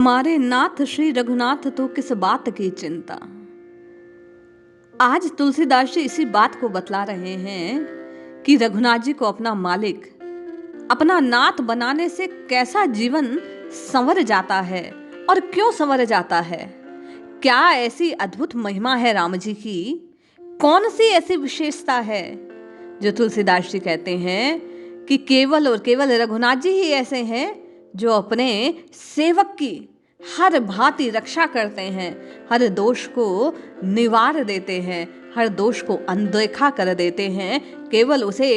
हमारे नाथ श्री रघुनाथ तो किस बात की चिंता। आज तुलसीदास जी इसी बात को बतला रहे हैं कि रघुनाथ जी को अपना मालिक, अपना नाथ बनाने से कैसा जीवन संवर जाता है और क्यों संवर जाता है। क्या ऐसी अद्भुत महिमा है राम जी की, कौन सी ऐसी विशेषता है जो तुलसीदास जी कहते हैं कि केवल और केवल रघुनाथ जी ही ऐसे हैं जो अपने सेवक की हर भांति रक्षा करते हैं, हर दोष को निवार देते हैं, हर दोष को अनदेखा कर देते हैं। केवल उसे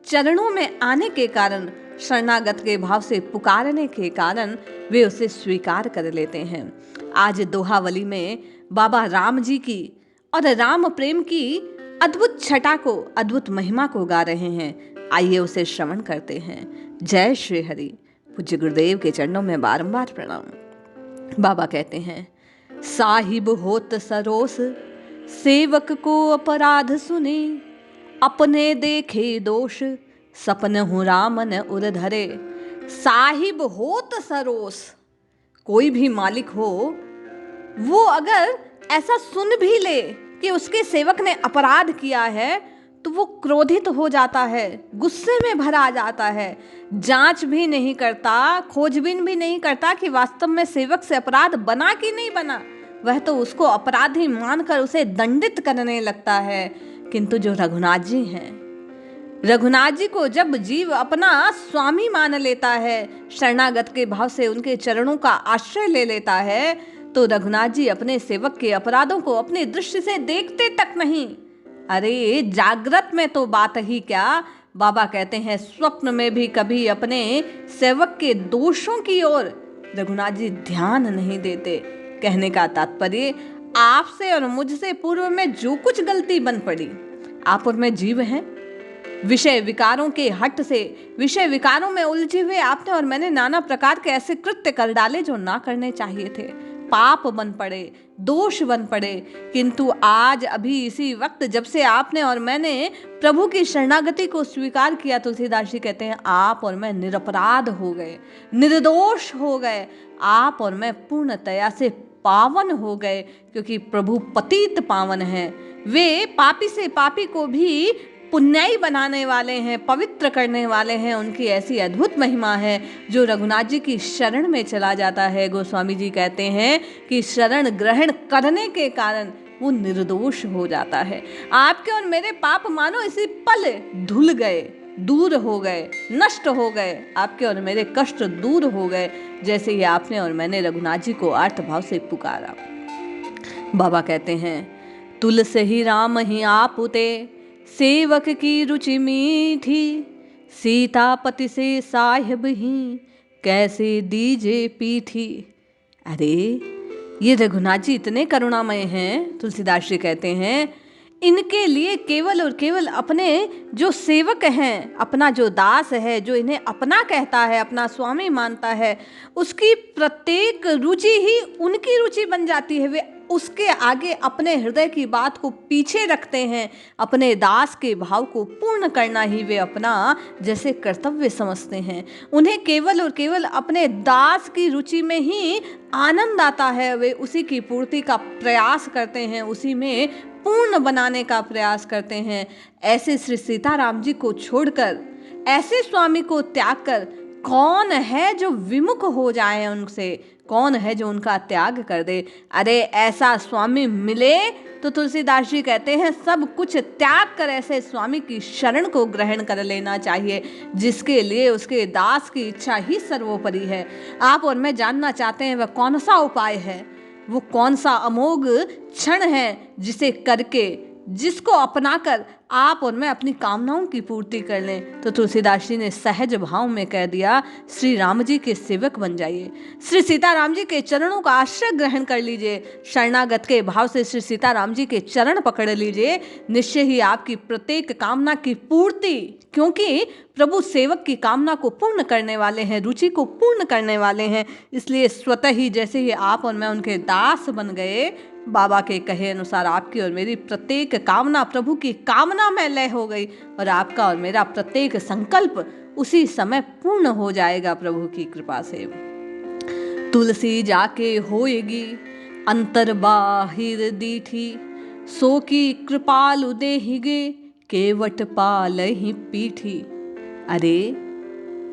चरणों में आने के कारण, शरणागत के भाव से पुकारने के कारण वे उसे स्वीकार कर लेते हैं। आज दोहावली में बाबा राम जी की और राम प्रेम की अद्भुत छटा को, अद्भुत महिमा को गा रहे हैं। आइए उसे श्रवण करते हैं। जय श्री हरि। पूज्य गुरुदेव के चरणों में बारंबार प्रणाम। बाबा कहते हैं, साहिब होत सरोस सेवक को अपराध सुने, अपने देखे दोष सपन हूँ रामन उर धरे। साहिब होत सरोस, कोई भी मालिक हो, वो अगर ऐसा सुन भी ले कि उसके सेवक ने अपराध किया है तो वो क्रोधित हो जाता है, गुस्से में भरा जाता है, जांच भी नहीं करता, खोजबीन भी नहीं करता कि वास्तव में सेवक से अपराध बना कि नहीं बना। वह तो उसको अपराधी मानकर उसे दंडित करने लगता है। किंतु जो रघुनाथ जी हैं, रघुनाथ जी को जब जीव अपना स्वामी मान लेता है, शरणागत के भाव से उनके चरणों का आश्रय ले लेता है, तो रघुनाथ जी अपने सेवक के अपराधों को अपनी दृष्टि से देखते तक नहीं। अरे जागृत में तो बात ही क्या, बाबा कहते हैं स्वप्न में भी कभी अपने सेवक के दोषों की ओर रघुनाथ जी ध्यान नहीं देते। कहने का तात्पर्य, आपसे और मुझसे पूर्व में जो कुछ गलती बन पड़ी, आप और मैं जीव हैं, विषय विकारों के हट से, विषय विकारों में उलझे हुए आपने और मैंने नाना प्रकार के ऐसे कृत्य कर डाले जो ना करने चाहिए थे, पाप बन पड़े, दोष बन पड़े। किंतु आज अभी इसी वक्त जब से आपने और मैंने प्रभु की शरणागति को स्वीकार किया, तुलसीदास जी कहते हैं आप और मैं निरपराध हो गए, निर्दोष हो गए, आप और मैं पूर्णतया से पावन हो गए। क्योंकि प्रभु पतित पावन हैं, वे पापी से पापी को भी पुण्याई बनाने वाले हैं, पवित्र करने वाले हैं। उनकी ऐसी अद्भुत महिमा है जो रघुनाथ जी की शरण में चला जाता है। गोस्वामी जी कहते हैं कि शरण ग्रहण करने के कारण वो निर्दोष हो जाता है। आपके और मेरे पाप मानो इसी पल धुल गए, दूर हो गए, नष्ट हो गए। आपके और मेरे कष्ट दूर हो गए जैसे ही आपने और मैंने रघुनाथ जी को आर्त भाव से पुकारा। बाबा कहते हैं, तुलसे ही राम ही आप उते, सेवक की रुचि मीठी, सीतापति से साहिब ही कैसे दीजे पीठी। अरे ये रघुनाथ जी इतने करुणामय हैं, तुलसीदास जी कहते हैं इनके लिए केवल और केवल अपने जो सेवक हैं, अपना जो दास है, जो इन्हें अपना कहता है, अपना स्वामी मानता है, उसकी प्रत्येक रुचि ही उनकी रुचि बन जाती है। वे उसके आगे अपने हृदय की बात को पीछे रखते हैं, अपने दास के भाव को पूर्ण करना ही वे अपना जैसे कर्तव्य समझते हैं। उन्हें केवल और केवल अपने दास की रुचि में ही आनंद आता है, वे उसी की पूर्ति का प्रयास करते हैं, उसी में पूर्ण बनाने का प्रयास करते हैं। ऐसे श्री सीताराम जी को छोड़कर, ऐसे स्वामी को त्याग कर कौन है जो विमुख हो जाए उनसे, कौन है जो उनका त्याग कर दे। अरे ऐसा स्वामी मिले तो तुलसीदास जी कहते हैं सब कुछ त्याग कर ऐसे स्वामी की शरण को ग्रहण कर लेना चाहिए, जिसके लिए उसके दास की इच्छा ही सर्वोपरि है। आप और मैं जानना चाहते हैं वह कौन सा उपाय है, वो कौन सा अमोघ क्षण है जिसे करके, जिसको अपनाकर आप और मैं अपनी कामनाओं की पूर्ति कर लें। तो तुलसीदास जी ने सहज भाव में कह दिया, श्री राम जी के सेवक बन जाइए, श्री सीताराम जी के चरणों का आश्रय ग्रहण कर लीजिए, शरणागत के भाव से श्री सीताराम जी के चरण पकड़ लीजिए। निश्चय ही आपकी प्रत्येक कामना की पूर्ति, क्योंकि प्रभु सेवक की कामना को पूर्ण करने वाले हैं, रुचि को पूर्ण करने वाले हैं। इसलिए स्वतः ही जैसे ही आप और मैं उनके दास बन गए, बाबा के कहे अनुसार आपकी और मेरी प्रत्येक कामना प्रभु की कामना में लय हो गई और आपका और मेरा प्रत्येक संकल्प उसी समय पूर्ण हो जाएगा प्रभु की कृपा से। तुलसी जाके होएगी अंतर बाहिर दीठी, सो की कृपालु देहिगे केवट पाल ही पीठी। अरे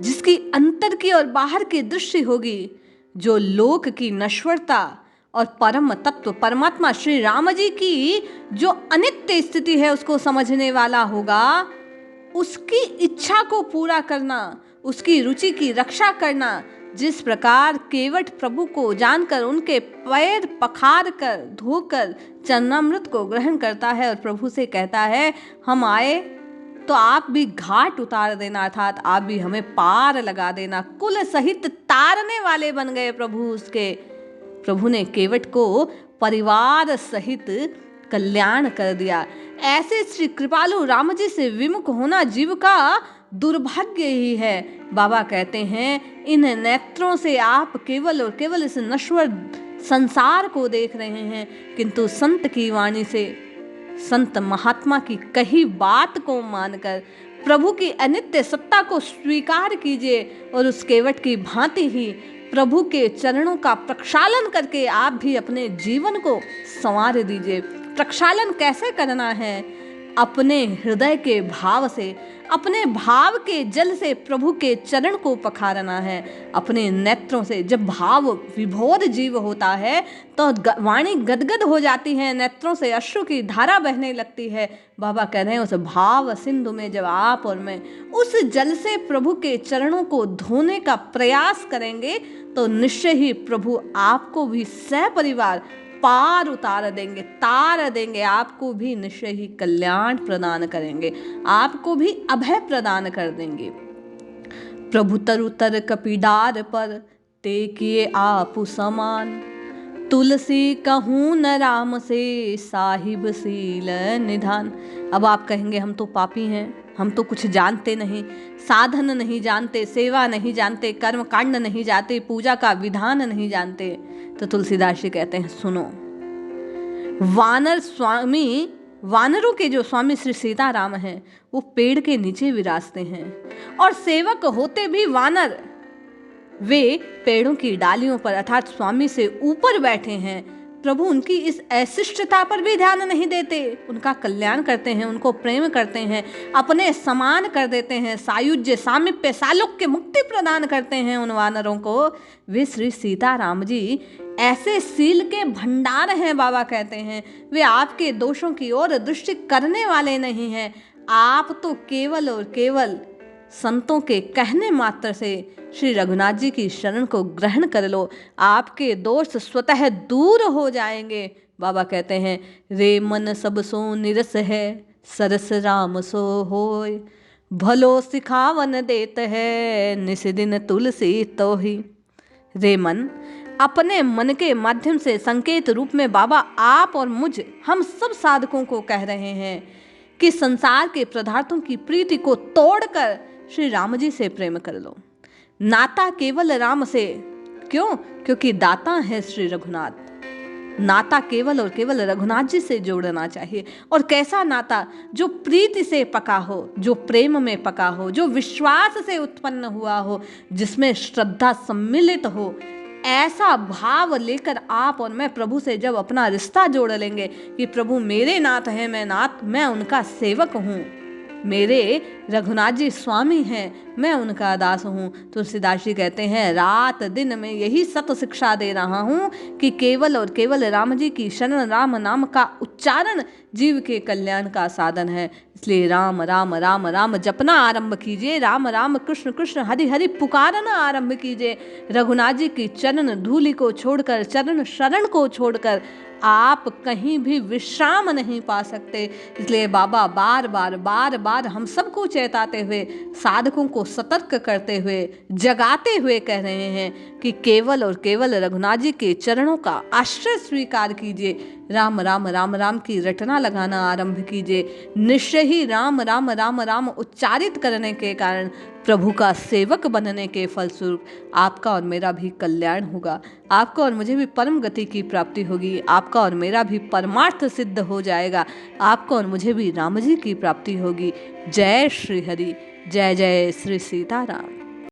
जिसकी अंतर की और बाहर की दृष्टि होगी, जो लोक की नश्वरता और परम तत्व परमात्मा श्री राम जी की जो अनित्य स्थिति है उसको समझने वाला होगा, उसकी इच्छा को पूरा करना, उसकी रुचि की रक्षा करना, जिस प्रकार केवट प्रभु को जानकर उनके पैर पखार कर धोकर चरणामृत को ग्रहण करता है और प्रभु से कहता है हम आए तो आप भी घाट उतार देना, अर्थात आप भी हमें पार लगा देना। कुल सहित तारने वाले बन गए प्रभु उसके। प्रभु ने केवट को परिवार सहित कल्याण कर दिया। ऐसे श्री कृपालु राम जी से विमुख होना जीव का दुर्भाग्य ही है। बाबा कहते हैं इन नेत्रों से आप केवल और केवल इस नश्वर संसार को देख रहे हैं, किंतु संत की वाणी से, संत महात्मा की कही बात को मानकर प्रभु की अनित्य सत्ता को स्वीकार कीजिए और उस केवट की भांति ही प्रभु के चरणों का प्रक्षालन करके आप भी अपने जीवन को संवार दीजिए। प्रक्षालन कैसे करना है? अपने हृदय के भाव से, अपने भाव के जल से प्रभु के चरण को पखारना है। अपने नेत्रों से, जब भाव विभोर जीव होता है तो वाणी गदगद हो जाती है, नेत्रों से अश्रु की धारा बहने लगती है। बाबा कह रहे हैं उस भाव सिंधु में जब आप और मैं उस जल से प्रभु के चरणों को धोने का प्रयास करेंगे तो निश्चय ही प्रभु आपको भी सहपरिवार पार उतार देंगे, तार देंगे, आपको भी निश्चय ही कल्याण प्रदान करेंगे, आपको भी अभय प्रदान कर देंगे। प्रभु तरुतर कपीडार पर ते किए आपु समान, तुलसी कहूँ न राम से साहिब सील निधान। अब आप कहेंगे हम तो पापी हैं, हम तो कुछ जानते नहीं, साधन नहीं जानते, सेवा नहीं जानते, कर्म कांड नहीं जानते, पूजा का विधान नहीं जानते। तो तुलसीदास जी कहते हैं सुनो, वानरों के जो स्वामी श्री सीताराम हैं वो पेड़ के नीचे विराजते हैं और सेवक होते भी वानर वे पेड़ों की डालियों पर अर्थात स्वामी से ऊपर बैठे हैं। प्रभु उनकी इस अशिष्टता पर भी ध्यान नहीं देते, उनका कल्याण करते हैं, उनको प्रेम करते हैं, अपने समान कर देते हैं, सायुज्य सामीप्य सालोक्य मुक्ति प्रदान करते हैं उन वानरों को। वे श्री सीताराम जी ऐसे सील के भंडार हैं। बाबा कहते हैं वे आपके दोषों की ओर दृष्टि करने वाले नहीं हैं। आप तो केवल और केवल संतों के कहने मात्र से श्री रघुनाथ जी की शरण को ग्रहण कर लो, आपके दोष स्वतः दूर हो जाएंगे। बाबा कहते हैं रे मन सब सो निरस है, सरस राम सो होय, भलो सिखावन देत है, निस दिन तुलसी तो ही। रे मन, अपने मन के माध्यम से संकेत रूप में बाबा आप और मुझ हम सब साधकों को कह रहे हैं कि संसार के पदार्थों की प्रीति को तोड़कर श्री राम जी से प्रेम कर लो। नाता केवल राम से, क्यों? क्योंकि दाता है श्री रघुनाथ। नाता केवल और केवल रघुनाथ जी से जोड़ना चाहिए। और कैसा नाता? जो प्रीति से पका हो, जो प्रेम में पका हो, जो विश्वास से उत्पन्न हुआ हो, जिसमें श्रद्धा सम्मिलित हो। ऐसा भाव लेकर आप और मैं प्रभु से जब अपना रिश्ता जोड़ लेंगे कि प्रभु मेरे नाथ हैं, मैं उनका सेवक हूँ, मेरे रघुनाथ जी स्वामी हैं, मैं उनका दास हूँ। तुलसीदास जी कहते हैं रात दिन में यही सत शिक्षा दे रहा हूँ कि केवल और केवल राम जी की शरण, राम नाम का उच्चारण जीव के कल्याण का साधन है। इसलिए राम राम राम राम जपना आरंभ कीजिए, राम राम कृष्ण कृष्ण हरि हरि पुकारना आरंभ कीजिए। रघुनाथ जी की चरण धूलि को छोड़कर, चरण शरण को छोड़कर आप कहीं भी विश्राम नहीं पा सकते। इसलिए बाबा बार बार हम सबको चेताते हुए, साधकों को सतर्क करते हुए, जगाते हुए कह रहे हैं कि केवल और केवल रघुनाथ जी के चरणों का आश्रय स्वीकार कीजिए। राम राम राम राम की रटना लगाना आरंभ कीजिए। निश्चय ही राम राम राम राम उच्चारित करने के कारण, प्रभु का सेवक बनने के फलस्वरूप आपका और मेरा भी कल्याण होगा, आपका और मुझे भी परम गति की प्राप्ति होगी, आपका और मेरा भी परमार्थ सिद्ध हो जाएगा, आपका और मुझे भी राम जी की प्राप्ति होगी। जय श्री हरि, जय जय श्री सीताराम।